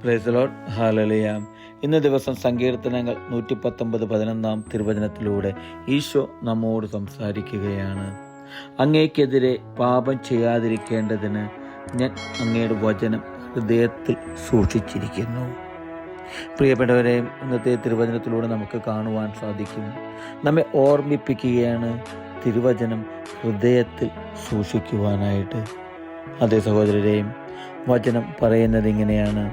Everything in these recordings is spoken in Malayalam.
Praise the Lord. ഹല്ലേലൂയ. ഇന്ന് ദിവസം സങ്കീർത്തനങ്ങൾ 119:11 തിരുവചനത്തിലൂടെ ഈശോ നമ്മോട് സംസാരിക്കുകയാണ്. അങ്ങേക്കെതിരെ പാപം ചെയ്യാതിരിക്കേണ്ടതിന് ഞാൻ അങ്ങയുടെ വചനം ഹൃദയത്തിൽ സൂക്ഷിച്ചിരിക്കുന്നു. പ്രിയപ്പെട്ടവരെ, ഇന്നത്തെ തിരുവചനത്തിലൂടെ നമുക്ക് കാണുവാൻ സാധിക്കും, നമ്മെ ഓർമ്മിപ്പിക്കുകയാണ് തിരുവചനം ഹൃദയത്തിൽ സൂക്ഷിക്കുവാനായിട്ട്. അതേ സഹോദരരെയും, വചനം പറയുന്നത് ഇങ്ങനെയാണ്: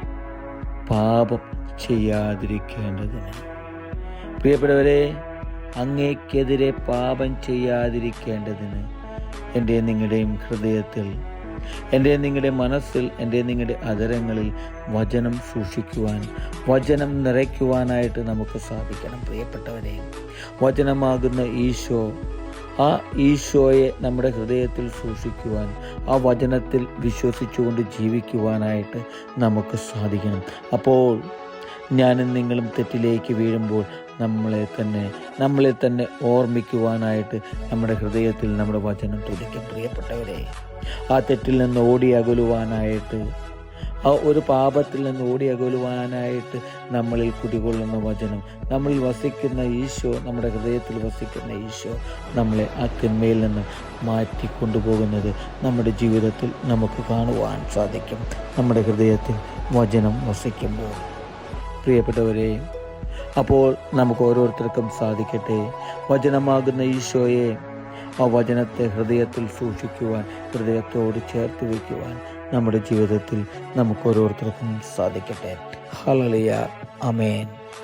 പാപം ചെയ്യാതിരിക്കേണ്ടതിന്. പ്രിയപ്പെട്ടവരെ, അങ്ങേക്കെതിരെ പാപം ചെയ്യാതിരിക്കേണ്ടതിന് എൻ്റെ നിങ്ങളുടെയും ഹൃദയത്തിൽ, എൻ്റെ നിങ്ങളുടെ മനസ്സിൽ, എൻ്റെ നിങ്ങളുടെ അധരങ്ങളിൽ വചനം സൂക്ഷിക്കുവാൻ, വചനം നിറയ്ക്കുവാനായിട്ട് നമുക്ക് സാധിക്കണം. പ്രിയപ്പെട്ടവരെ, വചനമാകുന്ന ഈശോ, ആ ഈശോയെ നമ്മുടെ ഹൃദയത്തിൽ സൂക്ഷിക്കുവാൻ, ആ വചനത്തിൽ വിശ്വസിച്ചുകൊണ്ട് ജീവിക്കുവാനായിട്ട് നമുക്ക് സാധിക്കണം. അപ്പോൾ ഞാനും നിങ്ങളും തെറ്റിലേക്ക് വീഴുമ്പോൾ നമ്മളെ തന്നെ ഓർമ്മിക്കുവാനായിട്ട് നമ്മുടെ ഹൃദയത്തിൽ നമ്മുടെ വചനം തുടിക്കും. പ്രിയപ്പെട്ടവരെ, ആ തെറ്റിൽ നിന്ന് ഓടി അകലുവാനായിട്ട്, ആ ഒരു പാപത്തിൽ നിന്ന് ഓടി അകലുവാനായിട്ട് നമ്മളിൽ കുടികൊള്ളുന്ന വചനം, നമ്മളിൽ വസിക്കുന്ന ഈശോ, നമ്മുടെ ഹൃദയത്തിൽ വസിക്കുന്ന ഈശോ നമ്മളെ ആ തിന്മയിൽ നിന്ന് മാറ്റിക്കൊണ്ടുപോകുന്നത് നമ്മുടെ ജീവിതത്തിൽ നമുക്ക് കാണുവാൻ സാധിക്കും, നമ്മുടെ ഹൃദയത്തിൽ വചനം വസിക്കുമ്പോൾ. പ്രിയപ്പെട്ടവരെ, അപ്പോൾ നമുക്ക് ഓരോരുത്തർക്കും സാധിക്കട്ടെ വചനമാകുന്ന ഈശോയെ, ആ വചനത്തെ ഹൃദയത്തിൽ സൂക്ഷിക്കുവാൻ, ഹൃദയത്തോട് ചേർത്ത് വയ്ക്കുവാൻ നമ്മുടെ ജീവിതത്തിൽ നമുക്ക് ഓരോരുത്തർക്കും സാധിക്കട്ടെ. ഹല്ലേലൂയ. ആമേൻ.